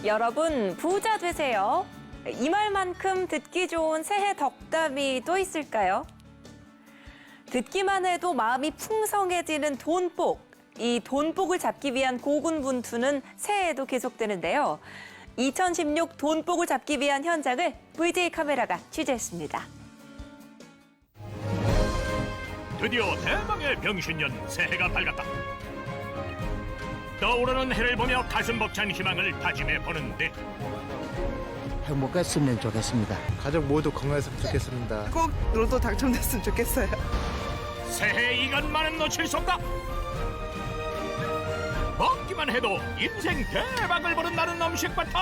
여러분 부자 되세요. 이 말만큼 듣기 좋은 새해 덕담이 또 있을까요? 듣기만 해도 마음이 풍성해지는 돈복. 이 돈복을 잡기 위한 고군분투는 새해에도 계속되는데요. 2016 돈복을 잡기 위한 현장을 VJ 카메라가 취재했습니다. 드디어 대망의 병신년 새해가 밝았다. 떠오르는 해를 보며 가슴 벅찬 희망을 다짐해 보는데 행복했으면 좋겠습니다. 가족 모두 건강했으면 좋겠습니다. 꼭 로또 당첨됐으면 좋겠어요. 새해 이것만은 놓칠 수 없다. 먹기만 해도 인생 대박을 부른다는 음식부터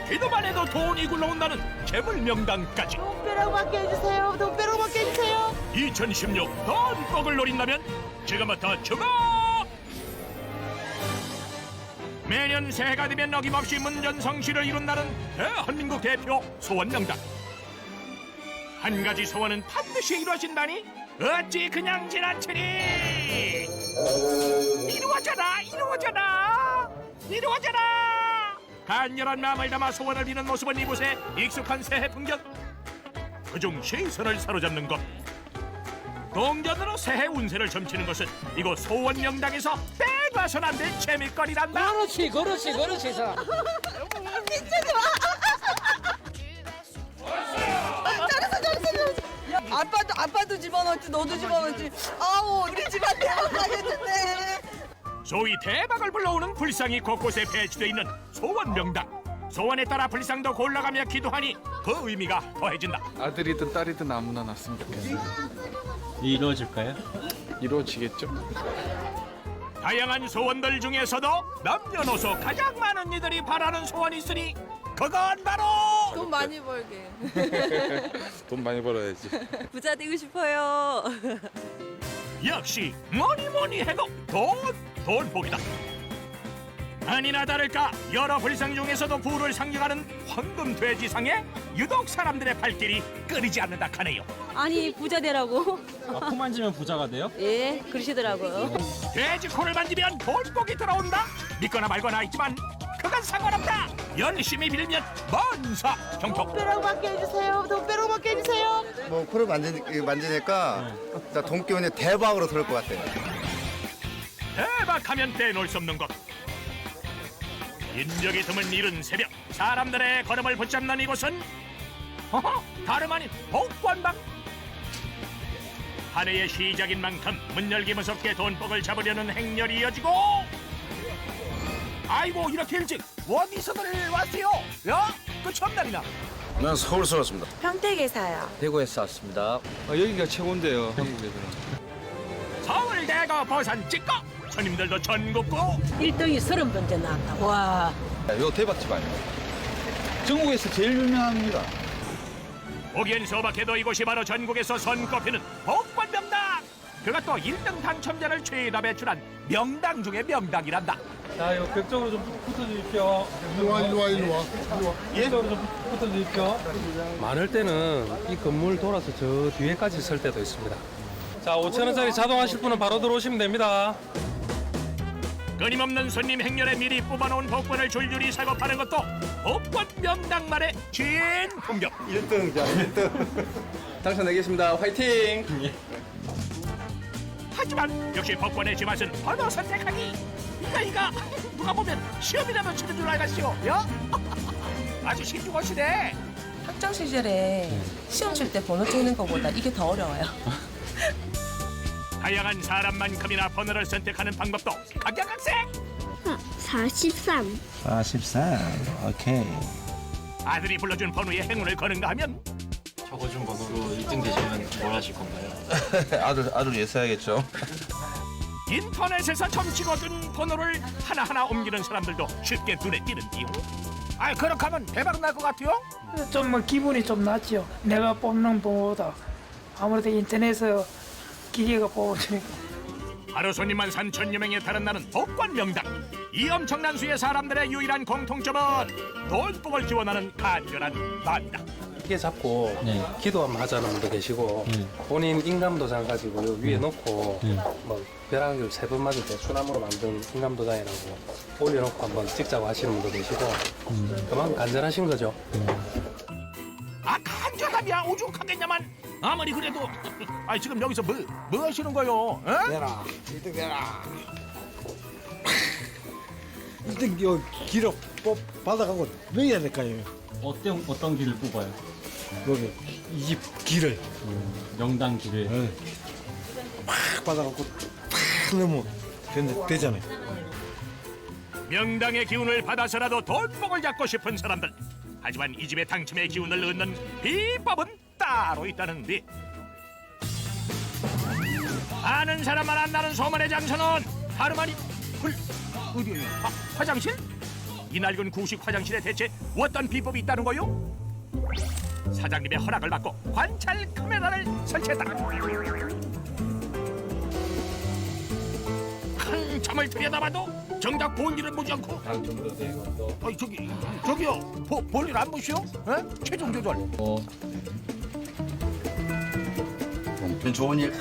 기도만 해도 돈이 굴러온다는 재물 명당까지. 돈벼락 받게 해주세요. 돈벼락 받게 해주세요. 2016 돈복을 노린다면 지금부터 주목! 매년 새해가 되면 어김없이 문전성시를 이룬다는 대한민국 대표 소원명당. 한 가지 소원은 반드시 이루어진다니 어찌 그냥 지나치니. 이루어져라 이루어져라 이루어져라. 간절한 마음을 담아 소원을 비는 모습은 이곳에 익숙한 새해 풍경. 그중 시선을 사로잡는 것, 동전으로 새해 운세를 점치는 것은 이곳 소원명당에서 빼놔선 안 될 재미거리란다. 그렇지. 아빠도 집어넣지, 너도 집어넣지. 아우, 우리 집안 대박 나겠는데. 소위 대박을 불러오는 불상이 곳곳에 배치되어 있는 소원명당. 소원에 따라 불상도 골라가며 기도하니 그 의미가 더해진다. 아들이든 딸이든 아무나 낳았으면 좋겠어요. 이루어질까요? 이루어지겠죠? 다양한 소원들 중에서도 남녀노소 가장 많은 이들이 바라는 소원이 있으니 그건 바로 돈 많이 벌게. 돈 많이 벌어야지. 부자 되고 싶어요. 역시 뭐니 해도 돈복이다. 아니나 다를까 여러 불상 중에서도 부를 상징하는 황금 돼지상에 유독 사람들의 발길이 끊이지 않는다 하네요. 아니 부자 되라고? 아, 코 만지면 부자가 돼요? 예 그러시더라고요. 돼지 코를 만지면 돈복이 들어온다. 믿거나 말거나 있지만 그건 상관없다. 열심히 빌면 만사 형통. 돈벼락 받게 해주세요. 돈벼락 받게 해주세요. 뭐 코를 만지니까 나 돈 기운이 대박으로 들을 것 같아요. 대박하면 빼놓을 수 없는 것. 인적이 드문 이른 새벽 사람들의 걸음을 붙잡는 이곳은 다름 아닌 복권방. 한 해의 시작인 만큼 문 열기 무섭게 돈복을 잡으려는 행렬이 이어지고. 아이고 이렇게 일찍 어디서들 왔어요? 야? 그 첫날이나. 난 서울서 왔습니다. 평택에 사요. 대구에서 왔습니다. 여기가 최고인데요. 한국에서는. 서울대가 버산 찍고 손님들도 전국구. 1등이 30번째 나왔다고. 와. 이거 대박집 아니에요? 전국에서 제일 유명합니다. 보기엔 소박해도 이곳이 바로 전국에서 손꼽히는 복권명당. 그것도 1등 당첨자를 최다 배출한 명당 중의 명당이란다. 자, 이거 벽 쪽으로 좀 붙어주십시오. 일로 와. 벽 쪽으로 좀 붙어주십시오. 많을 때는 이 건물 돌아서 저 뒤에까지 설 때도 있습니다. 자, 5,000원짜리 자동 하실 분은 바로 들어오시면 됩니다. 끊임없는 손님 행렬에 미리 뽑아놓은 복권을 줄줄이 사고 파는 것도 복권 명당만의 진 풍경. 1등. 당첨되겠습니다. 화이팅! 하지만 역시 복권의 지맛은 번호 선택하기. 이가 누가 보면 시험이라도 치는 줄 알겠시오. 야? 아주 신중하시네. 학창 시절에 시험 칠 때 번호 찍는 것보다 이게 더 어려워요. 다양한 사람만큼이나 번호를 선택하는 방법도 각양각색. 43. 43. 오케이. 아들이 불러준 번호에 행운을 거는가 하면 적어준 번호로 1등 되시면 뭘 하실 건가요? 아들 위해 써야겠죠. 인터넷에서 점 찍어둔 번호를 하나하나 옮기는 사람들도 쉽게 눈에 띄는디요. 아, 그렇게 하면 대박 날 것 같아요? 좀 뭐 기분이 좀 낫죠. 내가 뽑는 번호보다 아무래도 인터넷에서 기계가 뽑아주니까. 하루 손님만 3,000여 명에 달한다는 복권 명당. 이 엄청난 수의 사람들의 유일한 공통점은 돈복을 기원하는 간절한 마음이다. 이게 잡고 기도 한번 하자는 분도 계시고 본인 인감도장 가지고 요 위에 놓고 뭐 벼락을 3번 맞을 때 수나무로 만든 인감도장이라고 올려놓고 한번 찍자고 하시는 분도 계시고 그만큼 간절하신 거죠. 아, 간절함이야 오죽하겠냐만. 아무리 그래도 아, 지금 여기서 뭐 하시는 거요? 어? 내라 1등 내라 1등 요 기록 받아가고 넣어야 될까요? 어떤 길을 뽑아요? 여기 이 집 길을 명당 길을. 팍 받아갖고 팍 넣으면 되잖아요. 명당의 기운을 받아서라도 돈복을 잡고 싶은 사람들. 하지만 이 집의 당첨의 기운을 얻는 비법은 따로 있다는데, 아는 사람만 안다는 소문의 장소는 다름 아닌 화장실? 이 낡은 구식 화장실에 대체 어떤 비법이 있다는 거요? 사장님의 허락을 받고 관찰 카메라를 설치했다. 한참을 들여다봐도 정작 본질은 보지 않고. 아니 저기요 볼일 안 보시오? 에? 최종 조절. 좋은 일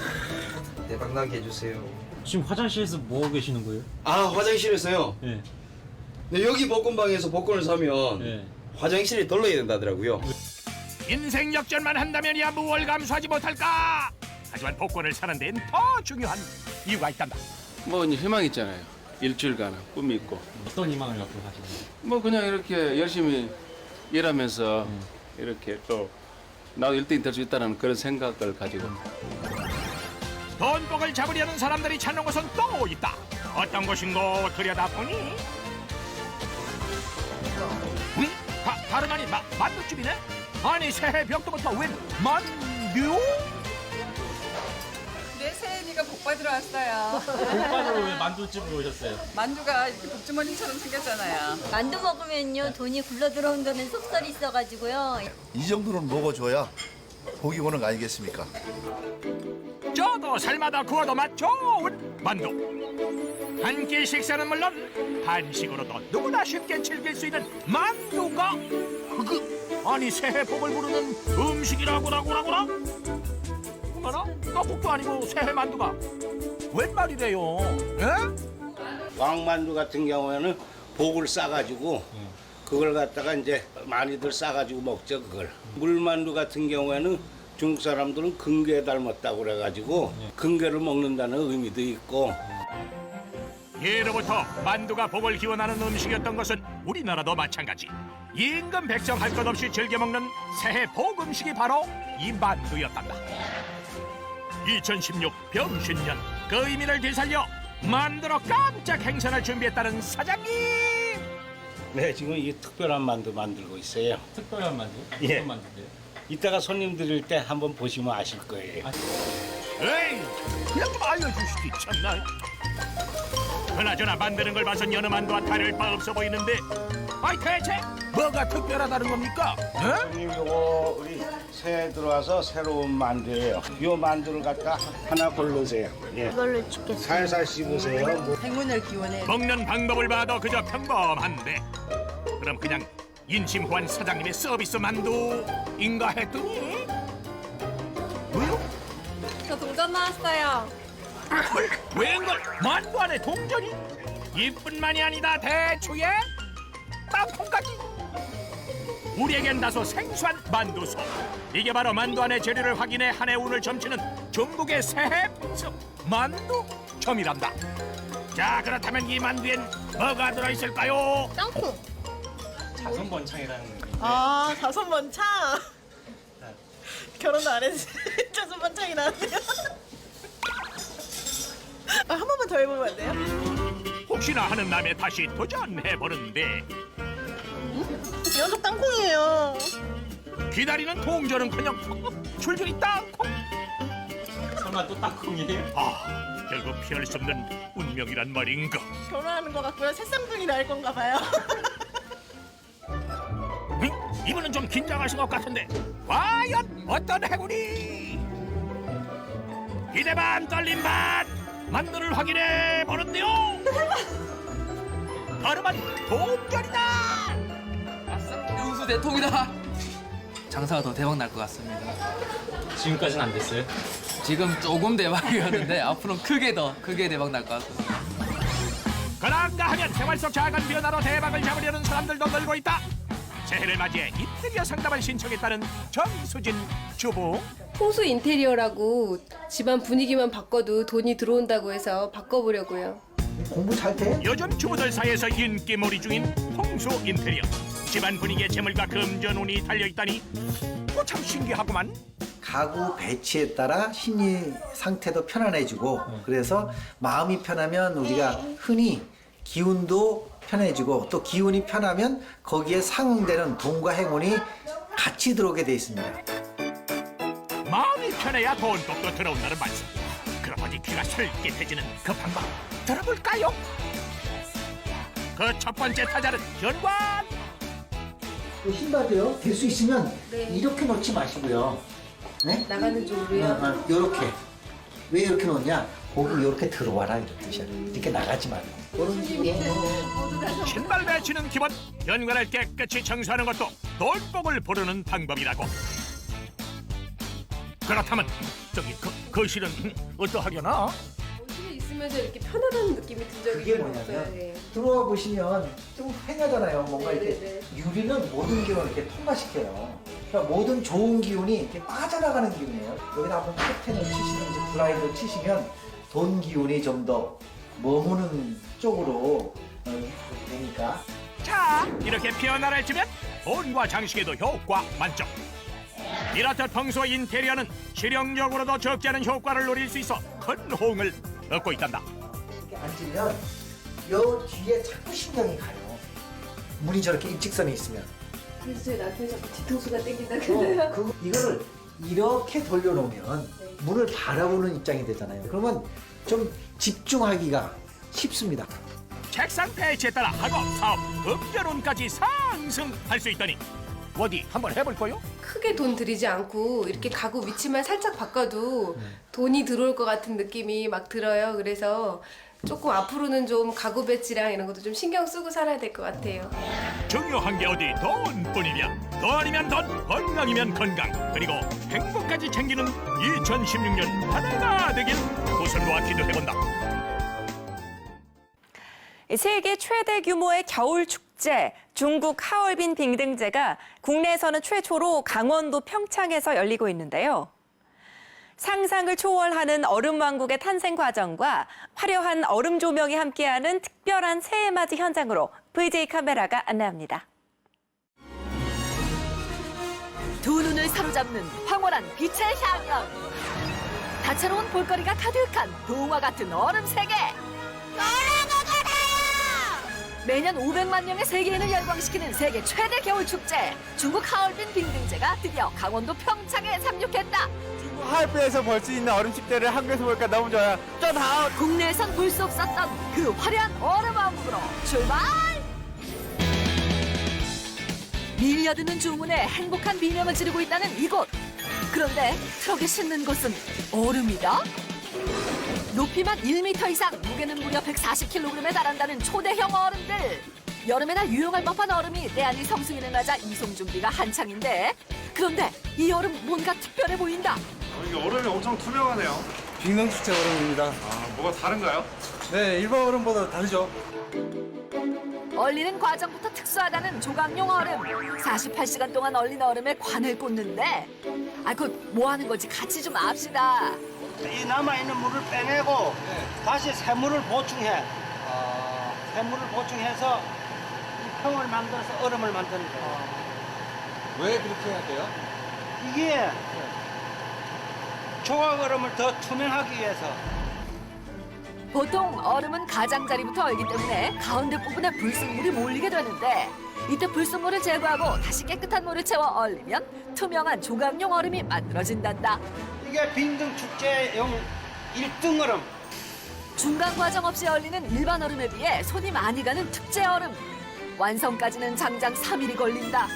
대박나게 해주세요. 지금 화장실에서 뭐 하고 계시는 거예요? 아 화장실에서요? 네. 네, 여기 복권방에서 복권을 사면 네. 화장실이 돌려야 된다더라고요. 인생 역전만 한다면야 무얼 감수하지 못할까? 하지만 복권을 사는 데는 더 중요한 이유가 있단다. 뭐 이제 희망 있잖아요. 일주일간 꿈이 있고. 어떤 희망을 갖고 사시는 거예요? 뭐 그냥 이렇게 열심히 일하면서 이렇게 또 나도 1등이 될 수 있다는 그런 생각을 가지고. 돈복을 잡으려는 사람들이 찾는 곳은 또 있다. 어떤 곳인고 들여다보니 다름 아닌 만두집이네? 아니 새해 벽도부터 웬 만두? 내 새해니가 복 받으러 왔어요. 복받으러 왜 만두집으로 오셨어요? 만두가 이렇게 복주머니처럼 생겼잖아요. 만두 먹으면요 돈이 굴러 들어온다는 속설이 있어가지고요. 이 정도는 먹어줘야 복이 오는 거 아니겠습니까? 저도 삶아다 구워도 맛 좋은 만두. 한 끼 식사는 물론 한식으로도 누구나 쉽게 즐길 수 있는 만두가 아니 새해 복을 부르는 음식이라고라? 어머나 떡국도 아니고 새해 만두가 웬 말이래요? 에? 왕만두 같은 경우에는 복을 싸가지고 그걸 갖다가 이제 많이들 싸가지고 먹죠 그걸. 물만두 같은 경우에는 중국 사람들은 금괴 닮았다고 그래가지고 금괴를 먹는다는 의미도 있고. 예로부터 만두가 복을 기원하는 음식이었던 것은 우리나라도 마찬가지. 임금 백성 할 것 없이 즐겨 먹는 새해 복 음식이 바로 이 만두였단다. 2016 병신년 그 의미를 되살려 만두로 깜짝 행사를 준비했다는 사장님. 네, 지금 이 특별한 만두 만들고 있어요. 특별한 만두? 예. 어떤 만두인데요? 이따가 손님 드릴 때 한번 보시면 아실 거예요. 에이, 그냥 좀 알려주시지 참나. 그나저나 만드는 걸 봐선 여느 만두와 다를 바 없어 보이는데, 아이 대체 뭐가 특별하다는 겁니까? 에? 손님 요거 우리 새해 들어와서 새로운 만두예요. 요 만두를 갖다 하나 고르세요. 예. 이걸로 찍겠습니다. 살살 씹으세요. 행운을 기원해. 먹는 방법을 봐도 그저 평범한데, 그럼 그냥 인심호환 사장님의 서비스 만두인가 했더니 뭐요? 저 동전 나왔어요. 헐, 웬걸 만두 안에 동전이? 이뿐만이 아니다 대추에 땅콩까지. 우리에겐 다소 생소한 만두소. 이게 바로 만두 안의 재료를 확인해 한 해 운을 점치는 중국의 새해 풍습 만두점이란다. 자, 그렇다면 이 만두엔 뭐가 들어있을까요? 땅콩. 자선번창이라는 아, 자선번창. 결혼도 안 했지. 자선번창이 나왔네요. 한 번만 더 해보면 안 돼요? 혹시나 하는 남에 다시 도전해보는데 연속 땅콩이에요. 기다리는 동전은커녕 줄줄이 땅콩. 설마 또 땅콩이에요? 아, 결국 피할 수 없는 운명이란 말인가. 결혼하는 것 같고요. 새쌍둥이 날 건가 봐요. 이분은 좀 긴장하신 것 같은데 과연 어떤 행운이? 기대 반 떨림 반 만두를 확인해 보는데요. 얼음은 동전이다. 용수 대통이다. 장사가 더 대박 날 것 같습니다. 지금까지는 안 됐어요? 지금 조금 대박이었는데 앞으로는 크게 대박 날 것 같습니다. 그런가 하면 생활 속 작은 변화로 대박을 잡으려는 사람들도 늘고 있다. 새해를 맞이해 인테리어 상담을 신청했다는 정수진 주부. 풍수 인테리어라고 집안 분위기만 바꿔도 돈이 들어온다고 해서 바꿔보려고요. 공부 잘 돼? 요즘 주부들 사이에서 인기몰이 중인 풍수 인테리어. 집안 분위기에 재물과 금전운이 달려있다니 참 신기하구만. 가구 배치에 따라 심리 상태도 편안해지고 그래서 마음이 편하면 우리가 흔히 기운도 편해지고 또 기운이 편하면 거기에 상응되는 돈과 행운이 같이 들어오게 돼 있습니다. 마음이 편해야 돈복도 들어온다는 말씀. 그러더니 귀가 솔깃해지는 그 방법 들어볼까요? 그 첫 번째 타자는 현관. 신발도요. 될 수 있으면 네. 이렇게 놓지 마시고요. 네? 나가는 쪽으로요? 이렇게. 왜 이렇게 놓냐? 거기 이렇게 들어와라 이런 뜻이야. 이렇게 나가지 말고. 신발 배치는 기본. 현관을 깨끗이 청소하는 것도 돈복을 부르는 방법이라고. 그렇다면 저기 거실은 어떠하려나? 집에 있으면서 이렇게 편안한 느낌이 든 적이 그게 없어요. 뭐냐면 네. 들어와 보시면 좀 휑하잖아요. 뭔가 이렇게 네네네. 유리는 모든 기운을 이렇게 통과시켜요. 그러니까 모든 좋은 기운이 이렇게 빠져나가는 기운이에요. 여기다 한번 커튼을 치시든지 블라인드를 치시면 돈 기운이 좀 더 머무는 쪽으로 되니까. 자, 이렇게 변화를 주면 돈과 장식에도 효과 만점. 이렇듯 평소 인테리어는 실용적으로도 적지 않은 효과를 누릴 수 있어 큰 호응을 얻고 있단다. 이렇게 앉으면 요 뒤에 자꾸 신경이 가요. 문이 저렇게 일직선에 있으면. 그래서 저희 남편이 자꾸 뒤통수가 땡긴다 그래요. 이거를 이렇게 돌려놓으면 문을 바라보는 입장이 되잖아요. 그러면 좀 집중하기가 쉽습니다. 책상 배치에 따라 학업, 사업, 금전운까지 상승할 수 있다니 어디 한번 해볼까요? 크게 돈 들이지 않고 이렇게 가구 위치만 살짝 바꿔도 돈이 들어올 것 같은 느낌이 막 들어요. 그래서 조금 앞으로는 좀 가구 배치랑 이런 것도 좀 신경 쓰고 살아야 될 것 같아요. 중요한 게 어디 돈뿐이냐. 돈이면 돈, 건강이면 건강, 그리고 행복까지 챙기는 2016년 하나가 되길 구슬로와 기도해본다. 세계 최대 규모의 겨울 축제 중국 하얼빈 빙등제가 국내에서는 최초로 강원도 평창에서 열리고 있는데요. 상상을 초월하는 얼음왕국의 탄생 과정과 화려한 얼음 조명이 함께하는 특별한 새해맞이 현장으로 VJ 카메라가 안내합니다. 두 눈을 사로잡는 황홀한 빛의 향연. 다채로운 볼거리가 가득한 동화 같은 얼음 세계. 매년 500만 명의 세계인을 열광시키는 세계 최대 겨울 축제 중국 하얼빈 빙등제가 드디어 강원도 평창에 상륙했다. 중국 하얼빈에서 볼 수 있는 얼음 축제를 한국에서 보니까 너무 좋아요. 국내에선 볼 수 없었던 그 화려한 얼음 왕국으로 출발! 밀려드는 주문에 행복한 비명을 지르고 있다는 이곳. 그런데 트럭에 싣는 것은 얼음이다? 높이만 1m 이상, 무게는 무려 140kg에 달한다는 초대형 얼음들. 여름에나 유용할 법한 얼음이 때아닌 성수기를 맞아 이송 준비가 한창인데, 그런데 이 얼음 뭔가 특별해 보인다. 이게 얼음이 엄청 투명하네요. 빙등축제 얼음입니다. 뭐가 다른가요? 네, 일반 얼음보다 다르죠. 얼리는 과정부터 특수하다는 조각용 얼음. 48시간 동안 얼린 얼음에 관을 꽂는데, 그거 뭐 하는 거지? 같이 좀 압시다. 이 남아있는 물을 빼내고 다시 새물을 보충해. 새물을 보충해서 이 평을 만들어서 얼음을 만드는 거예요. 왜 그렇게 해야 돼요? 이게 조각 얼음을 더 투명하기 위해서. 보통 얼음은 가장자리부터 얼기 때문에 가운데 부분에 불순물이 몰리게 되는데, 이때 불순물을 제거하고 다시 깨끗한 물을 채워 얼리면 투명한 조각용 얼음이 만들어진단다. 이게 빙등 축제용 1등 얼음. 중간 과정 없이 얼리는 일반 얼음에 비해 손이 많이 가는 특제 얼음. 완성까지는 장장 3일이 걸린다.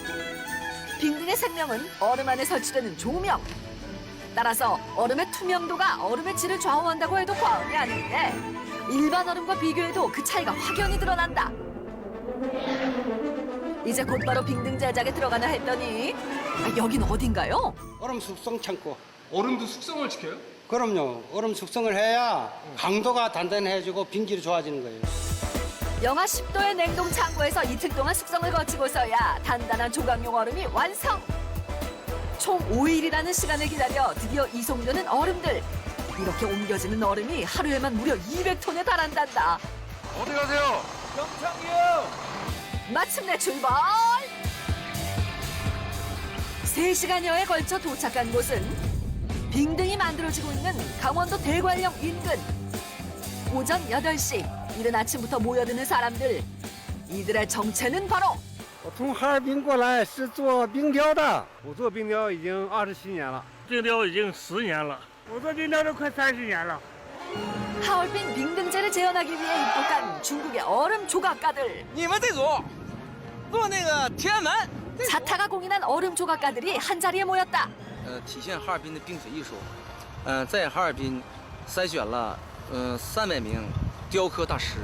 빙등의 생명은 얼음 안에 설치되는 조명. 따라서 얼음의 투명도가 얼음의 질을 좌우한다고 해도 과언이 아닌데, 일반 얼음과 비교해도 그 차이가 확연히 드러난다. 이제 곧바로 빙등 제작에 들어가나 했더니 여긴 어딘가요? 얼음 숙성 창고. 얼음도 숙성을 시켜요? 그럼요. 얼음 숙성을 해야 강도가 단단해지고 빙질이 좋아지는 거예요. 영하 10도의 냉동 창고에서 이틀 동안 숙성을 거치고서야 단단한 조각용 얼음이 완성. 총 5일이라는 시간을 기다려 드디어 이송되는 얼음들. 이렇게 옮겨지는 얼음이 하루에만 무려 200톤에 달한단다. 어디 가세요? 영창이요. 마침내 출발! 3시간여에 걸쳐 도착한 곳은 빙등이 만들어지고 있는 강원도 대관령 인근. 오전 8시, 이른 아침부터 모여드는 사람들. 이들의 정체는 바로 我从哈尔滨过来是做冰雕的，我做冰雕已经27年了，冰雕已经10年了，我做冰雕都快30年了。 하얼빈 빙등제를 재현하기 위해 입국한 중국의 얼음 조각가들. 자타가 공인한 얼음 조각가들이 한자리에 모였다. 体现哈尔滨的冰水艺术。在哈尔滨筛选了300名雕刻大师。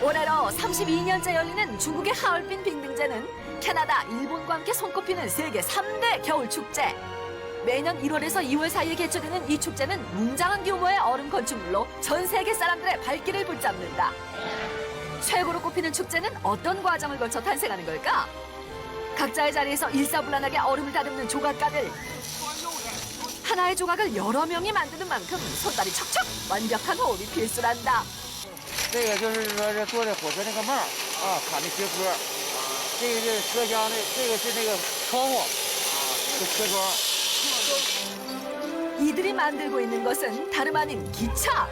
올해로 32년째 열리는 중국의 하얼빈 빙등제는 캐나다, 일본과 함께 손꼽히는 세계 3대 겨울 축제. 매년 1월에서 2월 사이에 개최되는 이 축제는 웅장한 규모의 얼음 건축물로 전 세계 사람들의 발길을 붙잡는다. 최고로 꼽히는 축제는 어떤 과정을 거쳐 탄생하는 걸까? 각자의 자리에서 일사불란하게 얼음을 다듬는 조각가들. 하나의 조각을 여러 명이 만드는 만큼 손발이 척척 완벽한 호흡이 필수란다. 这个就是说是做的火车那个帽啊，砍的斜坡。这个是车厢的，这个是那个窗户，是车窗。 이들이 만들고 있는 것은 다름 아닌 기차.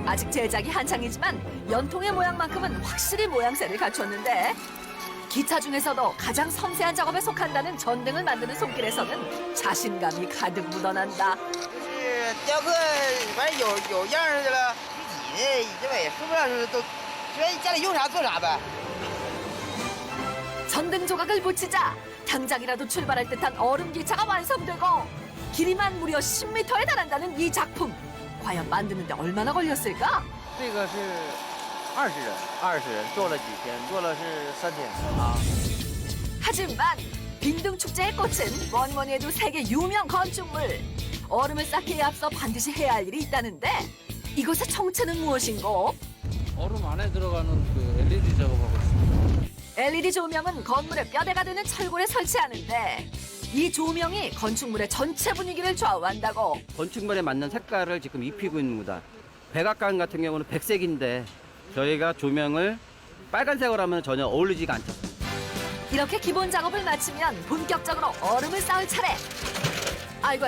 아직 제작이 한창이지만 연통의 모양만큼은 확실히 모양새를 갖췄는데 기차 중에서도 가장 섬세한 작업에 속한다는 전등을 만드는 손길에서는 자신감이 가득 묻어난다. 雕刻反正有样儿的了，自己这呗，说不上是都，觉家里用啥做啥呗。 전등 조각을 붙이자 당장이라도 출발할 듯한 얼음 기차가 완성되고 길이만 무려 10m에 달한다는 이 작품. 과연 만드는데 얼마나 걸렸을까? 这个是20人做了几天，做了是3天啊。 하지만 빙등 축제의 꽃은 뭐니 해도 세계 유명 건축물. 얼음을 쌓기에 앞서 반드시 해야 할 일이 있다는데 이것의 정체는 무엇인고? 얼음 안에 들어가는 그 LED 작업하고 있습니다. LED 조명은 건물의 뼈대가 되는 철골에 설치하는데 이 조명이 건축물의 전체 분위기를 좌우한다고. 건축물에 맞는 색깔을 지금 입히고 있는 겁니다. 백악관 같은 경우는 백색인데 저희가 조명을 빨간색으로 하면 전혀 어울리지가 않죠. 이렇게 기본 작업을 마치면 본격적으로 얼음을 쌓을 차례. 아이고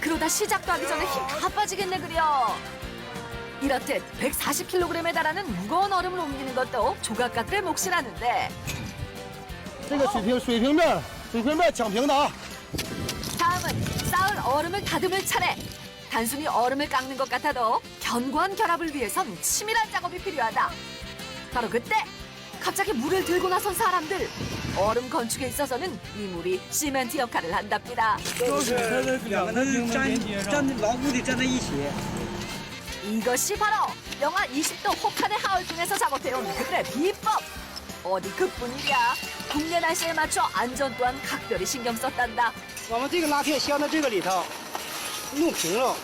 그러다 시작도 하기 전에 힘 다 빠지겠네 그려. 이렇듯 140kg에 달하는 무거운 얼음을 옮기는 것도 조각가들의 몫이라는데 这个水平面讲平的啊。 다음은 쌓을 얼음을 다듬을 차례. 단순히 얼음을 깎는 것 같아도 견고한 결합을 위해선 치밀한 작업이 필요하다. 바로 그때 갑자기 물을 들고 나선 사람들. 얼음 건축에 있어서는 이 물이 시멘트 역할을 한답니다. 이것이 바로 영하 20도 혹한의 하얼빈에서 작업해온 그들의 비법. 어디 그뿐이야. 국내 날씨에 맞춰 안전 또한 각별히 신경 썼단다. 我们这个拉片镶到这个里头，弄平了，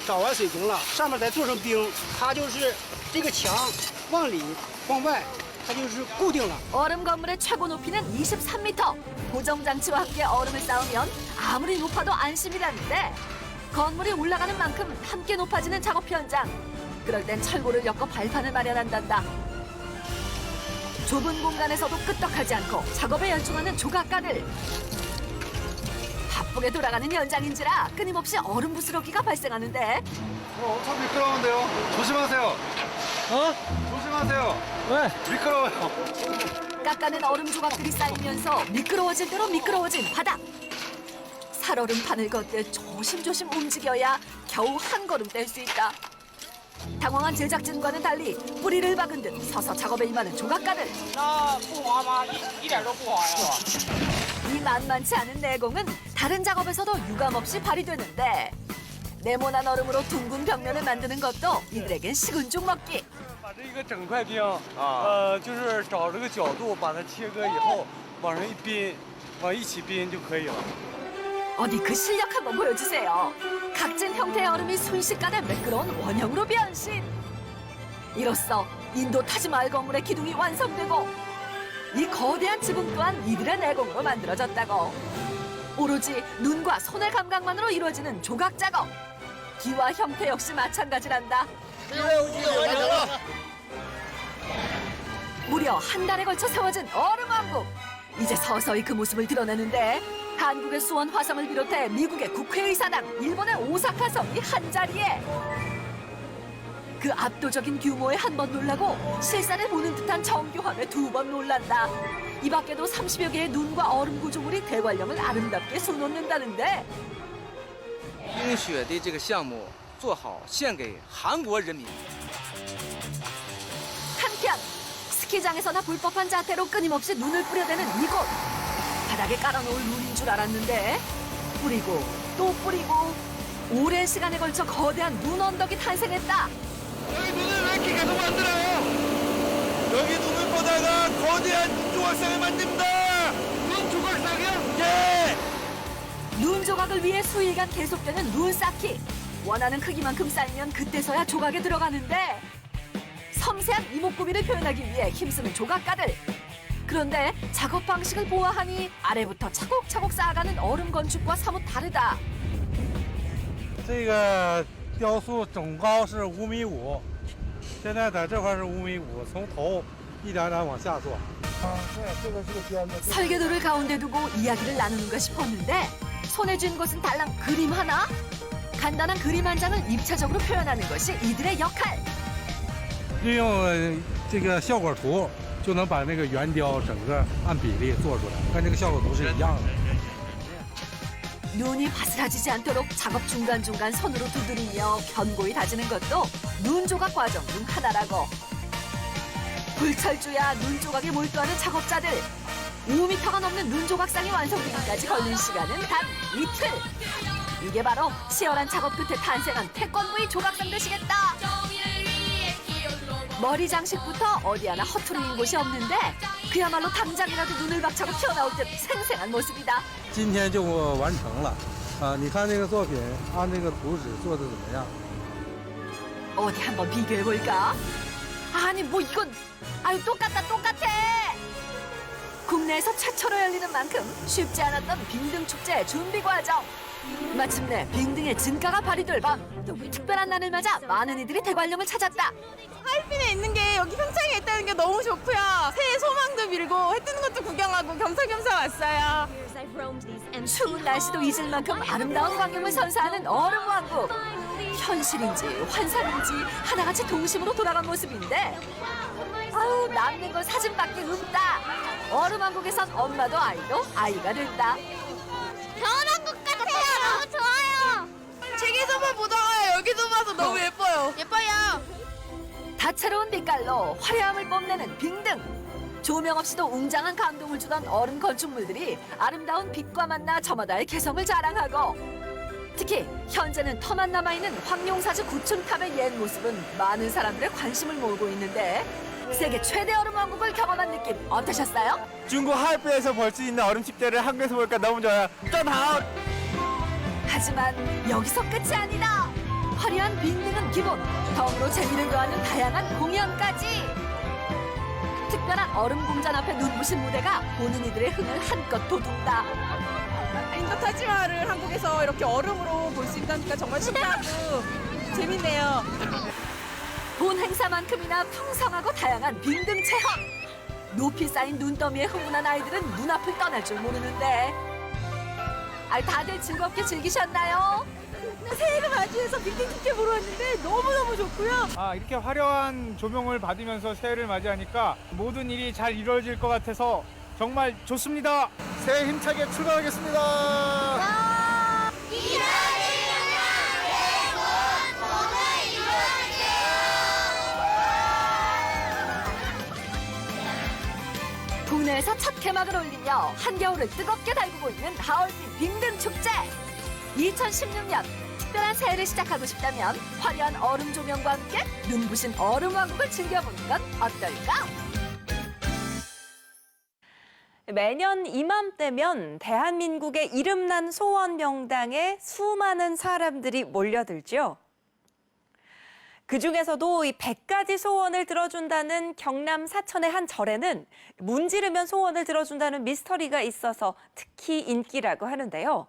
找完水平了，上面再做上冰，它就是这个墙往里往外，它就是固定了。 얼음 건물의 최고 높이는 23m. 고정 장치와 함께 얼음을 쌓으면 아무리 높아도 안심이라는데 건물이 올라가는 만큼 함께 높아지는 작업 현장. 그럴 땐 철골을 엮어 발판을 마련한단다. 좁은 공간에서도 끄떡하지 않고 작업에 열중하는 조각가들. 바쁘게 돌아가는 현장인지라 끊임없이 얼음 부스러기가 발생하는데 엄청 미끄러운데요. 조심하세요. 조심하세요. 왜? 미끄러워요. 깎아낸 얼음 조각들이 쌓이면서 미끄러워질 대로 미끄러워진 바닥. 살얼음판을 걷듯 조심조심 움직여야 겨우 한 걸음 뗄 수 있다. 당황한 제작진과는 달리 뿌리를 박은 듯 서서 작업에 임하는 조각가들. 이 만만치 않은 내공은 다른 작업에서도 유감없이 발휘되는데 네모난 얼음으로 둥근 벽면을 만드는 것도 이들에겐 식은 죽 먹기. 这个整块冰就是找这个角度把它切割以后往上一冰，往一起冰就可以了。 어디 그 실력 한번 보여주세요. 각진 형태의 얼음이 순식간에 매끄러운 원형으로 변신. 이로써 인도 타지마할 건물의 기둥이 완성되고 이 거대한 지붕 또한 이들의 내공으로 만들어졌다고. 오로지 눈과 손의 감각만으로 이루어지는 조각 작업. 기와 형태 역시 마찬가지란다. 무려 한 달에 걸쳐 세워진 얼음왕국. 이제 서서히 그 모습을 드러내는데 한국의 수원 화성을 비롯해 미국의 국회의사당, 일본의 오사카 섬이 한자리에. 그 압도적인 규모에 한 번 놀라고 실산을 보는 듯한 정교함에 두 번 놀란다. 이 밖에도 30여 개의 눈과 얼음 구조물이 대관령을 아름답게 수놓는다는데. 冰雪的这个项目做好，献给韩国人民。 한편 스키장에서나 불법한 자태로 끊임없이 눈을 뿌려대는 이곳. 바닥에 깔아놓을 눈인 줄 알았는데 뿌리고 또 뿌리고 오랜 시간에 걸쳐 거대한 눈 언덕이 탄생했다. 여기 눈을 왜 이렇게 계속 만들어요? 여기 눈을 보다가 거대한 눈 조각상을 만듭니다. 눈 조각상이요? 예. 눈 조각을 위해 수일간 계속되는 눈 쌓기. 원하는 크기만큼 쌓이면 그때서야 조각에 들어가는데 섬세한 이목구비를 표현하기 위해 힘쓰는 조각가들. 그런데 작업 방식을 보아하니 아래부터 차곡차곡 쌓아가는 얼음 건축과 사뭇 다르다. 这个雕塑总高是5.5米，现在在这块是5.5米，从头一点点往下做。 설계도를 가운데 두고 이야기를 나누는가 싶었는데 손에 쥔 것은 달랑 그림 하나? 간단한 그림 한 장을 입체적으로 표현하는 것이 이들의 역할. 利用这个效果图，就能把那个圆雕整个按比例做出来，跟这个效果图是一样的。 눈이 바스라지지 않도록 작업 중간중간 손으로 두드리며 견고히 다지는 것도 눈 조각 과정 중 하나라고. 불철주야 눈 조각에 몰두하는 작업자들. 5m가 넘는 눈 조각상이 완성되기까지 걸린 시간은 단 이틀. 이게 바로 치열한 작업 끝에 탄생한 태권브이 조각상 되시겠다. 머리 장식부터 어디 하나 허투루인 곳이 없는데 그야말로 당장이라도 눈을 박차고 튀어나올 듯 생생한 모습이다. 今天就完成了啊！你看这个作品，按这个图纸做的怎么样？ 어디 한번 비교해볼까? 아니 뭐 이건 아유 똑같다. 국내에서 최초로 열리는 만큼 쉽지 않았던 빙등축제 준비 과정. 마침내 빙등의 진가가 발휘될 밤. 특별한 날을 맞아 많은 이들이 대관령을 찾았다. 하얼빈에 있는 게 여기 평창에 있다는 게 너무 좋고요. 새해 소망도 빌고 해 뜨는 것도 구경하고 겸사겸사 왔어요. 추운 날씨도 잊을 만큼 아름다운 광경을 선사하는 얼음왕국. 현실인지 환상인지 하나같이 동심으로 돌아간 모습인데 아우 남는 건 사진밖에 없다. 얼음왕국에선 엄마도 아이도 아이가 된다. 변한 것 같아요. 너무 좋아요. 책에서만 보다가 여기서 봐서 너무 예뻐요. 예뻐요. 다채로운 빛깔로 화려함을 뽐내는 빙등. 조명 없이도 웅장한 감동을 주던 얼음 건축물들이 아름다운 빛과 만나 저마다의 개성을 자랑하고 특히 현재는 터만 남아있는 황룡사주 구층탑의 옛 모습은 많은 사람들의 관심을 모으고 있는데 세계 최대 얼음 왕국을 경험한 느낌 어떠셨어요? 중국 하얼빈에서 볼 수 있는 얼음 축제를 한국에서 보니까 너무 좋아요. 짠하오! 하지만 여기서 끝이 아니다. 화려한 빙등은 기본, 덤으로 재미를 더하는 다양한 공연까지. 특별한 얼음 공전 앞에 눈부신 무대가 보는 이들의 흥을 한껏 돋운다. 인도 타지마할을 한국에서 이렇게 얼음으로 볼 수 있다니까 정말 신기하고 재밌네요. 본 행사만큼이나 풍성하고 다양한 빙등 체험. 높이 쌓인 눈더미에 흥분한 아이들은 눈앞을 떠날 줄 모르는데 다들 즐겁게 즐기셨나요? 새해가 맞이해서 빙등 축제 보러 왔는데 너무너무 좋고요. 이렇게 화려한 조명을 받으면서 새해를 맞이하니까 모든 일이 잘 이루어질 것 같아서 정말 좋습니다. 새해 힘차게 출발하겠습니다. 국내에서 첫 개막을 올리며 한겨울을 뜨겁게 달구고 있는 하얼빈 빙등 축제. 2016년 특별한 새해를 시작하고 싶다면 화려한 얼음 조명과 함께 눈부신 얼음 왕국을 즐겨보는 건 어떨까? 매년 이맘때면 대한민국의 이름난 소원 명당에 수많은 사람들이 몰려들죠. 그중에서도 이 100가지 소원을 들어준다는 경남 사천의 한 절에는 문지르면 소원을 들어준다는 미스터리가 있어서 특히 인기라고 하는데요.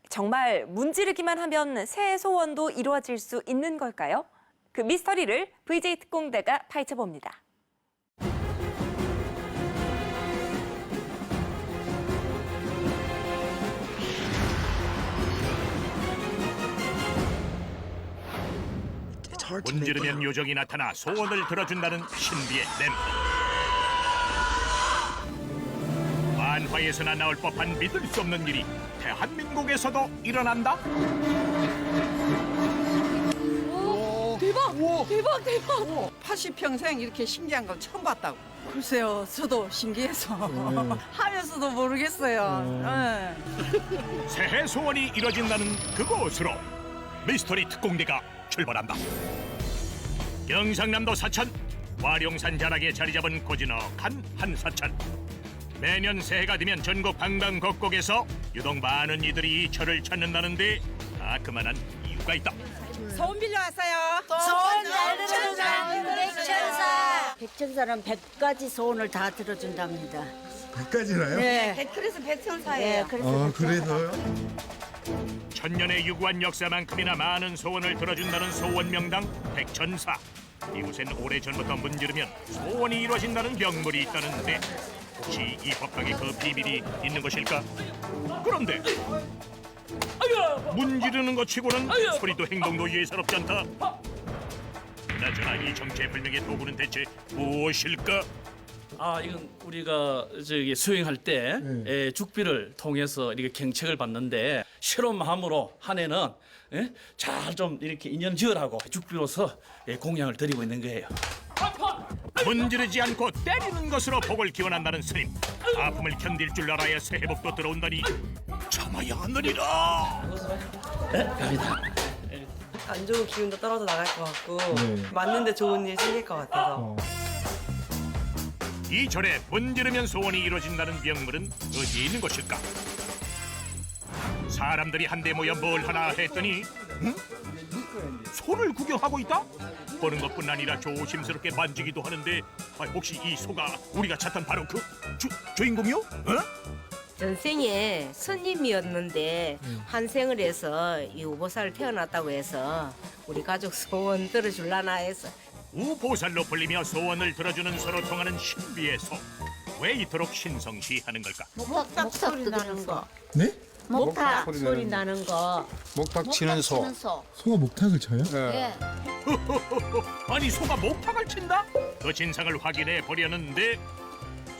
정말 문지르기만 하면 새해 소원도 이루어질 수 있는 걸까요? 그 미스터리를 VJ 특공대가 파헤쳐봅니다. 문지르면 요정이 나타나 소원을 들어준다는 신비의 램프. 만화에서나 나올 법한 믿을 수 없는 일이 대한민국에서도 일어난다. 대박! 대박! 80평생 이렇게 신기한 걸 처음 봤다고. 글쎄요, 저도 신기해서 하면서도 모르겠어요. 새해 소원이 이뤄진다는 그곳으로 미스터리 특공대가 출발한다. 경상남도 사천 와룡산 자락에 자리 잡은 고즈넉한 한 사천. 매년 새해가 되면 전국 방방곡곡에서 유독 많은 이들이 이 절을 찾는다는데 그만한 이유가 있다. 소원 빌려왔어요. 소원 잘 들어준다 백천사. 백천사는 100가지 소원을 다 들어준답니다. 100가지나요? 네. 그래서 백천사예요. 네, 그래서 그래서요? 천년의 유구한 역사만큼이나 많은 소원을 들어준다는 소원 명당 백천사. 이곳엔 오래전부터 문지르면 소원이 이루어진다는 명물이 있다는데 혹시 이 법당에 그 비밀이 있는 것일까? 그런데 문지르는 것 치고는 소리도 행동도 예사롭지 않다. 그나저나 이 정체불명의 도구는 대체 무엇일까? 이건 우리가 저기 수행할 때 죽비를 통해서 이렇게 경책을 받는데 새로운 마음으로 한 해는 잘 좀 이렇게 인연 지으라고 죽비로서 공양을 드리고 있는 거예요. 문지르지 않고 때리는 것으로 복을 기원한다는 스님. 아픔을 견딜 줄 알아야 새해복도 들어온다니 참아야 하느니라. 갑니다. 안 좋은 기운도 떨어져 나갈 것 같고 맞는데 좋은 일 생길 것 같아서. 이 절에 문지르면 소원이 이루어진다는 명물은 어디에 있는 것일까? 사람들이 한데 모여 뭘 하나 했더니 소를 구경하고 있다? 보는 것뿐 아니라 조심스럽게 만지기도 하는데 혹시 이 소가 우리가 찾던 바로 그 주인공이요? 전생에 스님이었는데 환생을 해서 이 우보살 태어났다고 해서 우리 가족 소원 들어줄라나 해서. 우보살로 불리며 소원을 들어주는 서로 통하는 신비의 소. 왜 이토록 신성시하는 걸까? 목탁 소리 나는 거. 네? 목탁 소리 나는 거. 목탁 치는 소. 소. 소가 목탁을 쳐요? 네. 아니 소가 목탁을 친다? 그 진상을 확인해 보려는데